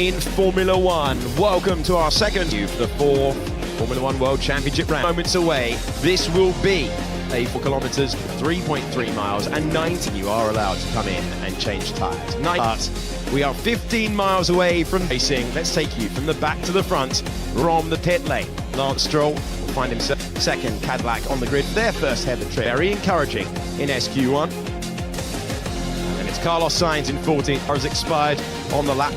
In Formula One, welcome to our second for the fourth Formula One World Championship round. Moments away, this will be 4 kilometers, 3.3 miles, and 90. You are allowed to come in and change tyres. But we are 15 miles away from racing. Let's take you from the back to the front, from the pit lane. Lance Stroll will find himself second Cadillac on the grid, their first ever trip. Very encouraging in SQ1. And it's Carlos Sainz in 14, has expired on the lap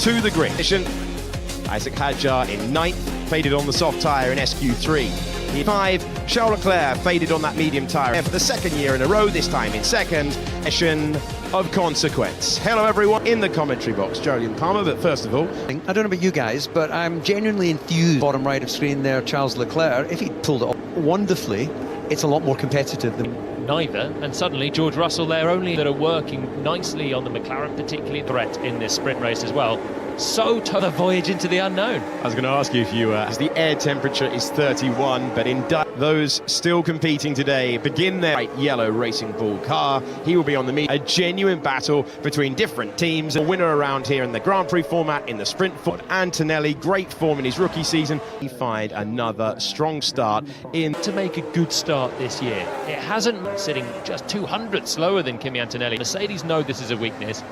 to the grid. Isaac Hadjar in 9th, faded on the soft tyre in SQ3. In 5, Charles Leclerc faded on that medium tyre for the second year in a row, this time in second. Mission of consequence. Hello everyone in the commentary box, Julian Palmer, but first of all... I don't know about you guys, but I'm genuinely enthused. Bottom right of screen there, Charles Leclerc. If he pulled it off wonderfully, it's a lot more competitive than... Neither, and suddenly George Russell there only that are working nicely on the McLaren, particularly threat in this sprint race as well. So to the voyage into the unknown. I was going to ask you if you, as the air temperature is 31, but in those still competing today begin their yellow Racing Bull car. He will be on the meet. A genuine battle between different teams. A winner around here in the Grand Prix format, in the sprint format. Antonelli, great form in his rookie season. He find another strong start in to make a good start this year. It hasn't sitting just 200 slower than Kimi Antonelli. Mercedes know this is a weakness,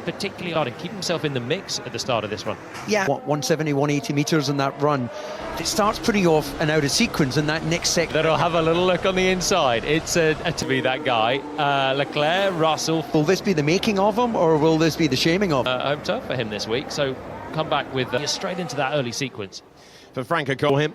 particularly hard and keep himself in the mix at the start of this run. Yeah, 170, 180 metres in that run. It starts putting off and out of sequence in that next sector. That'll have a little look on the inside. It's to be that guy. Leclerc, Russell. Will this be the making of him, or will this be the shaming of him? Home turf for him this week, so come back with straight into that early sequence. For Franco Colhim,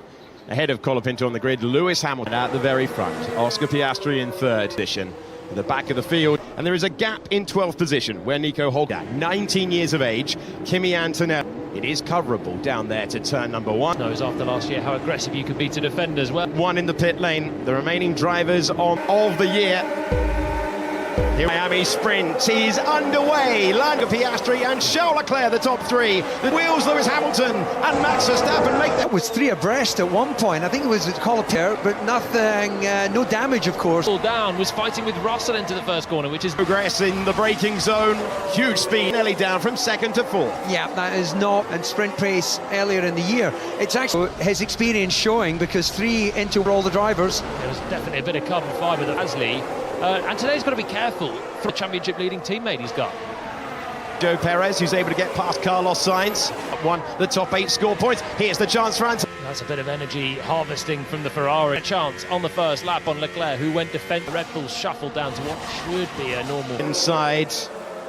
ahead of Colapinto on the grid, Lewis Hamilton at the very front. Oscar Piastri in third position. At the back of the field, and there is a gap in 12th position where Nico Hülkenberg, 19 years of age, Kimi Antonelli. It is coverable down there to turn number 1. Knows after last year how aggressive you could be to defend as well. 1 in the pit lane, the remaining drivers of the year. Here Miami sprint is underway. Lando Piastri and Charles Leclerc, the top 3. The wheels, Lewis Hamilton and Max Verstappen make that. It was 3 abreast at one point. I think it was Colapinto, but nothing, no damage, of course. All down, was fighting with Russell into the first corner, which is progress in the braking zone. Huge speed, nearly down from 2nd to 4th. Yeah, that is not in sprint pace earlier in the year. It's actually his experience showing, because 3 into all the drivers. There was definitely a bit of carbon fibre that Gasly. And today's got to be careful for the championship leading teammate he's got. Joe Perez, who's able to get past Carlos Sainz, won the top 8 score points. Here's the chance for Antonelli. That's a bit of energy harvesting from the Ferrari. A chance on the first lap on Leclerc, who went defend. The Red Bulls shuffled down to what should be a normal... Inside,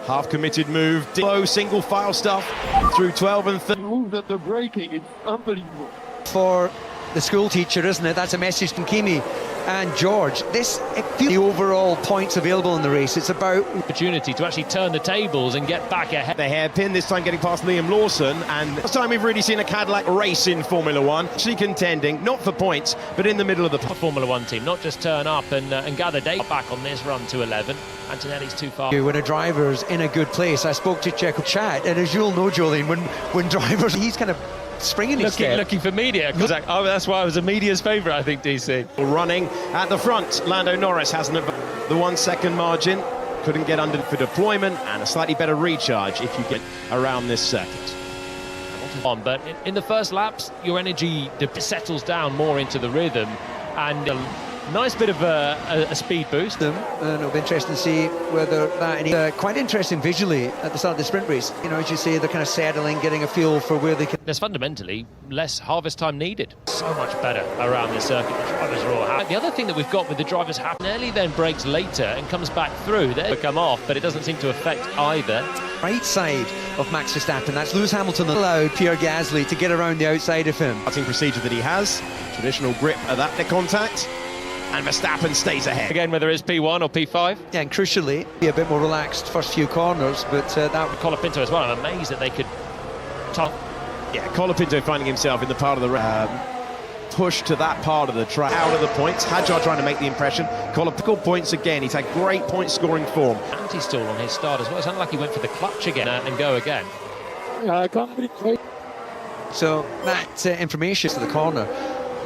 half-committed move, slow single file stuff through 12 and 13. Move that they're breaking, it's unbelievable. For the school teacher, isn't it? That's a message from Kimi and George. The overall points available in the race, it's about opportunity to actually turn the tables and get back ahead. The hairpin, this time getting past Liam Lawson, and this time we've really seen a Cadillac race in Formula One, actually contending, not for points, but in the middle of the Formula One team, not just turn up and gather data. Back on this run to 11. Antonelli's too far. When a driver's in a good place, I spoke to Checo Chat, and as you'll know, Jolene, when drivers, he's kind of springing his step. Looking for media. Oh, that's why I was a media's favourite, I think, DC. Running at the front, Lando Norris has the 1 second margin. Couldn't get under for deployment, and a slightly better recharge if you get around this circuit. But in the first laps, your energy settles down more into the rhythm, and a nice bit of a speed boost. It'll be interesting to see whether that... quite interesting visually at the start of the sprint race. You know, as you say, they're kind of settling, getting a feel for where they can... There's fundamentally less harvest time needed. So much better around this circuit. The drivers are all happy. The other thing that we've got with the drivers happy, Nelly then breaks later and comes back through. They come off, but it doesn't seem to affect either. Right side of Max Verstappen, that's Lewis Hamilton allowed Pierre Gasly to get around the outside of him. Starting procedure that he has, traditional grip at that contact, and Verstappen stays ahead. Again, whether it's P1 or P5. Yeah, and crucially, be a bit more relaxed first few corners, but that... Colapinto as well, I'm amazed that they could... Yeah, Colapinto finding himself in the part of the... push to that part of the track, out of the points. Hadjar trying to make the impression. Colapinto points again. He's had great point scoring form. Anti-stall on his start as well. It's unlike he went for the clutch again and go again. Yeah, I can't really... So that information to the corner.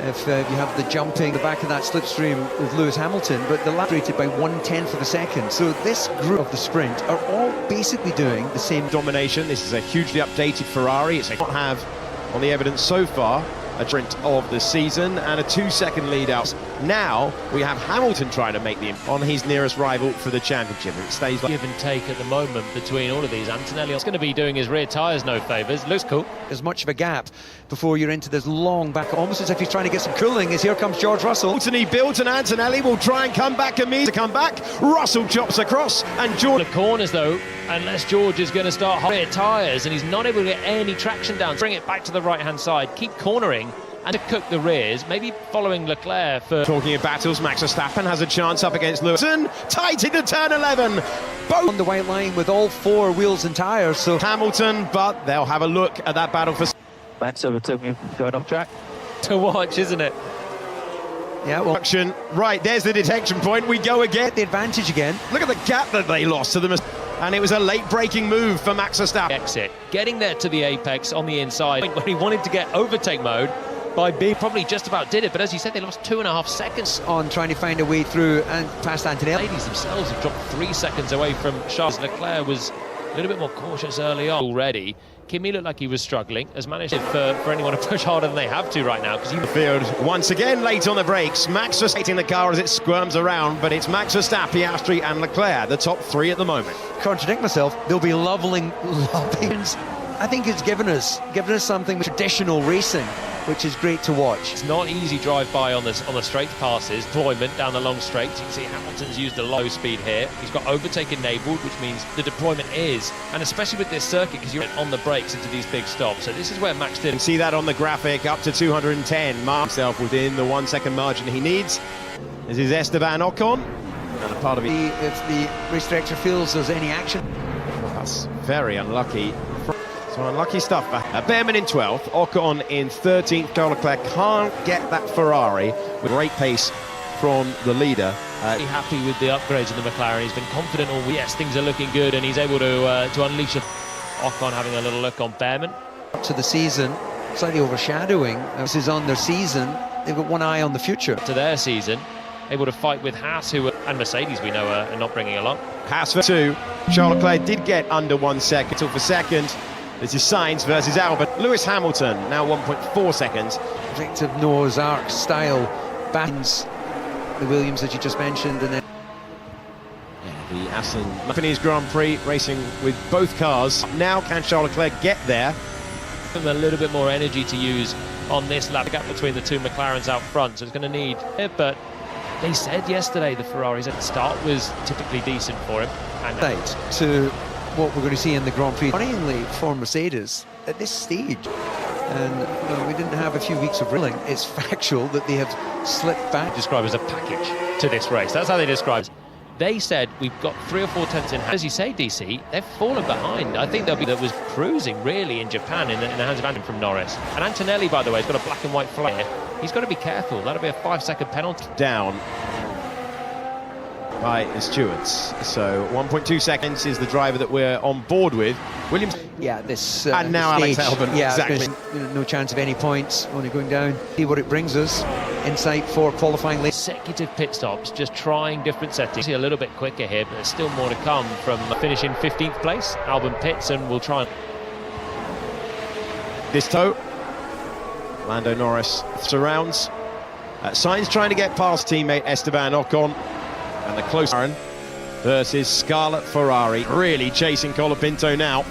if you have the jumping, the back of that slipstream with Lewis Hamilton, but the lap rated by 1/10 of a second. So this group of the sprint are all basically doing the same domination. This is a hugely updated Ferrari. It's not have, on the evidence so far, a sprint of the season and a 2-second lead out. Now we have Hamilton trying to make the on his nearest rival for the championship. It stays like give and take at the moment between all of these. Antonelli is going to be doing his rear tyres no favours. Looks cool. as much of a gap before you're into this long back, almost as if he's trying to get some cooling, as here comes George Russell. He built, and Antonelli will try and come back immediately. To come back, Russell chops across, and George... The corners though, unless George is going to start rear tyres and he's not able to get any traction down, bring it back to the right hand side, keep cornering and to cook the rears, maybe following Leclerc for... Talking of battles, Max Verstappen has a chance up against Lewis. Tight into turn 11. Both on the white line with all four wheels and tyres, so... Hamilton, but they'll have a look at that battle for... Max overtook me going off track. To watch, isn't it? Yeah, well... Right, there's the detection point. We go again. The advantage again. Look at the gap that they lost to them. And it was a late braking move for Max Verstappen. Exit, getting there to the apex on the inside when he wanted to get overtake mode. By being probably just about did it, but as you said, they lost 2.5 seconds on trying to find a way through and past Antonelli. Ladies themselves have dropped 3 seconds away from Charles. Leclerc was a little bit more cautious early on already. Kimi looked like he was struggling, has managed for anyone to push harder than they have to right now. Because the field once again late on the brakes. Max Verstappen the car as it squirms around, but it's Max Verstappen, Piastri and Leclerc, the top three at the moment. Contradict myself, they'll be loving. I think it's given us something traditional racing, which is great to watch. It's not easy drive-by on the straight passes, deployment down the long straights. You can see Hamilton's used a low speed here. He's got overtake enabled, which means the deployment is, and especially with this circuit, because you're on the brakes into these big stops. So this is where Max did. You can see that on the graphic, up to 210. Mark himself within the 1 second margin he needs. This is Esteban Ocon. And part of it. If the race director feels there's any action. That's very unlucky. So unlucky stuff. Behrman in 12th, Ocon in 13th. Charles Leclerc can't get that Ferrari with great pace from the leader. Be happy with the upgrades in the McLaren. He's been confident all week. Yes, things are looking good, and he's able to unleash Ocon having a little look on Behrman. Up to the season, slightly overshadowing. This is on their season. They've got one eye on the future. To their season, able to fight with Haas, and Mercedes we know are not bringing along. Haas for 2. Charles Leclerc did get under 1 second. Till for second. This is Sainz versus Albon. Lewis Hamilton, now 1.4 seconds. Predictive Noah's Ark style battles the Williams that you just mentioned, and then the Aston Japanese Grand Prix racing with both cars. Now can Charles Leclerc get there? A little bit more energy to use on this lap. The gap between the two McLarens out front, so it's going to need it, but they said yesterday the Ferraris at the start was typically decent for him. And to what we're going to see in the Grand Prix, worryingly for Mercedes at this stage, and we didn't have a few weeks of drilling. It's factual that they have slipped back. Described as a package to this race. That's how they describe it. They said we've got 3 or 4 tenths in hand. As you say, DC, they've fallen behind. I think that was cruising really in Japan in the hands of Anton from Norris. And Antonelli, by the way, has got a black and white flag. He's got to be careful. That'll be a 5-second penalty. Down by the stewards. So 1.2 seconds is the driver that we're on board with. Williams. Yeah, this and now stage, Alex Albon. Yeah, exactly. No chance of any points. Only going down. See what it brings us. Insight for qualifying. Consecutive pit stops, just trying different settings. A little bit quicker here, but there's still more to come from finishing 15th place. Albon pits and we'll try. This toe. Lando Norris surrounds. Sainz trying to get past teammate Esteban Ocon. And the close versus Scarlet Ferrari. Really chasing Colapinto now.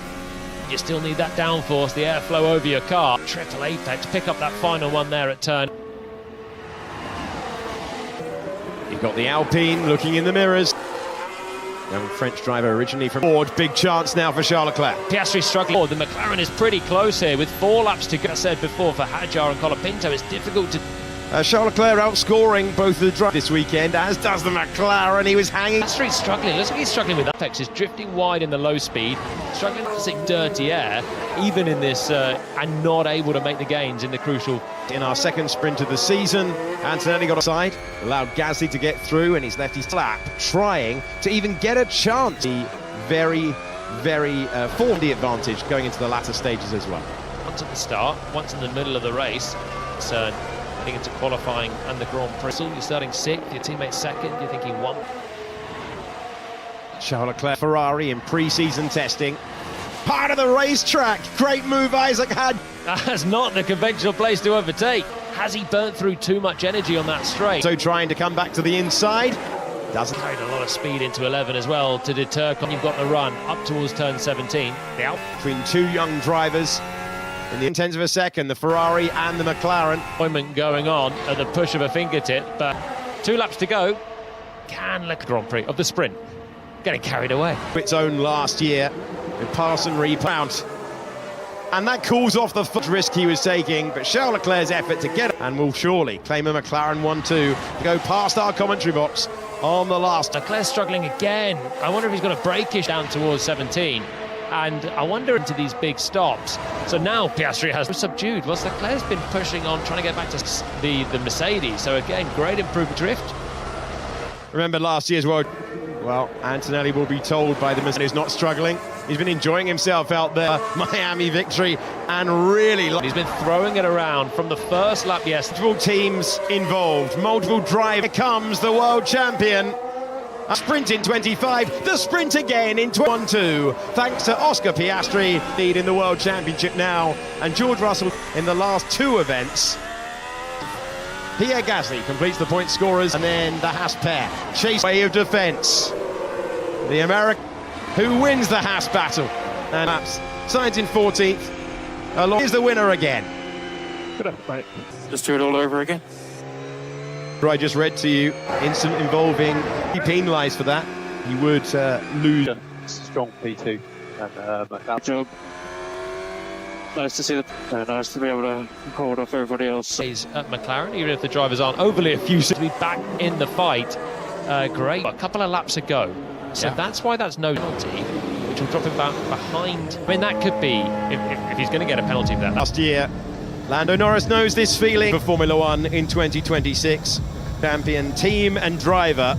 You still need that downforce, the airflow over your car. Triple apex, pick up that final one there at turn. You've got the Alpine looking in the mirrors. Young French driver originally from Ford. Big chance now for Charles Leclerc. Piastri struggling. The McLaren is pretty close here with 4 laps to go. As I said before, for Hadjar and Colapinto, it's difficult to... Charles Leclerc outscoring both of the drivers this weekend, as does the McLaren. He was hanging. Piastri's struggling. Looks like he's struggling with apex. He's drifting wide in the low speed, struggling to see dirty air, even in this, and not able to make the gains in the crucial. In our second sprint of the season, Antonelli got aside, allowed Gasly to get through, and he's left his lap, trying to even get a chance. The very formed the advantage going into the latter stages as well. Once at the start, once in the middle of the race, Getting into qualifying and the Grand Prix. You're starting 6th, your teammate's 2nd, you're thinking 1. Charles Leclerc, Ferrari in pre-season testing. Part of the racetrack. Great move Isaac had. That's not the conventional place to overtake. Has he burnt through too much energy on that straight? So trying to come back to the inside. Doesn't. Carried a lot of speed into 11 as well to deter. You've got the run up towards turn 17. Now between two young drivers in the tenths of a second, the Ferrari and the McLaren. Appointment going on at the push of a fingertip, but 2 laps to go. Can look Grand Prix of the sprint. Getting carried away. Its own last year with pass and repound. And that calls off the risk he was taking, but Charles Leclerc's effort to get it and will surely claim a McLaren 1-2 to go past our commentary box on the last. Leclerc's struggling again. I wonder if he's got a breakish down towards 17. And I wonder into these big stops. So now Piastri has subdued. Whilst Leclerc's been pushing on, trying to get back to the Mercedes. So again, great improved drift. Remember last year's world. Well, Antonelli will be told by the Mercedes he's not struggling. He's been enjoying himself out there. Miami victory and really... He's been throwing it around from the first lap yesterday. Multiple teams involved, multiple drive. Here comes the world champion. A sprint in 25, the sprint again in 1-2. Thanks to Oscar Piastri, lead in the World Championship now. And George Russell in the last 2 events. Pierre Gasly completes the point scorers, and then the Haas pair chase way of defence. The American who wins the Haas battle and signs in 14th. Along is the winner again. Good up, mate. Just do it all over again. I just read to you incident involving he penalised for that. He would lose. Strong P2 and good job. Nice to see nice to be able to hold off everybody else. He's at McLaren, even if the drivers aren't overly effusive, to be back in the fight. Great. A couple of laps ago. So that's why that's no penalty, which will drop him back behind. I mean, that could be, if he's going to get a penalty for that. Last year, Lando Norris knows this feeling for Formula One in 2026. Champion team and driver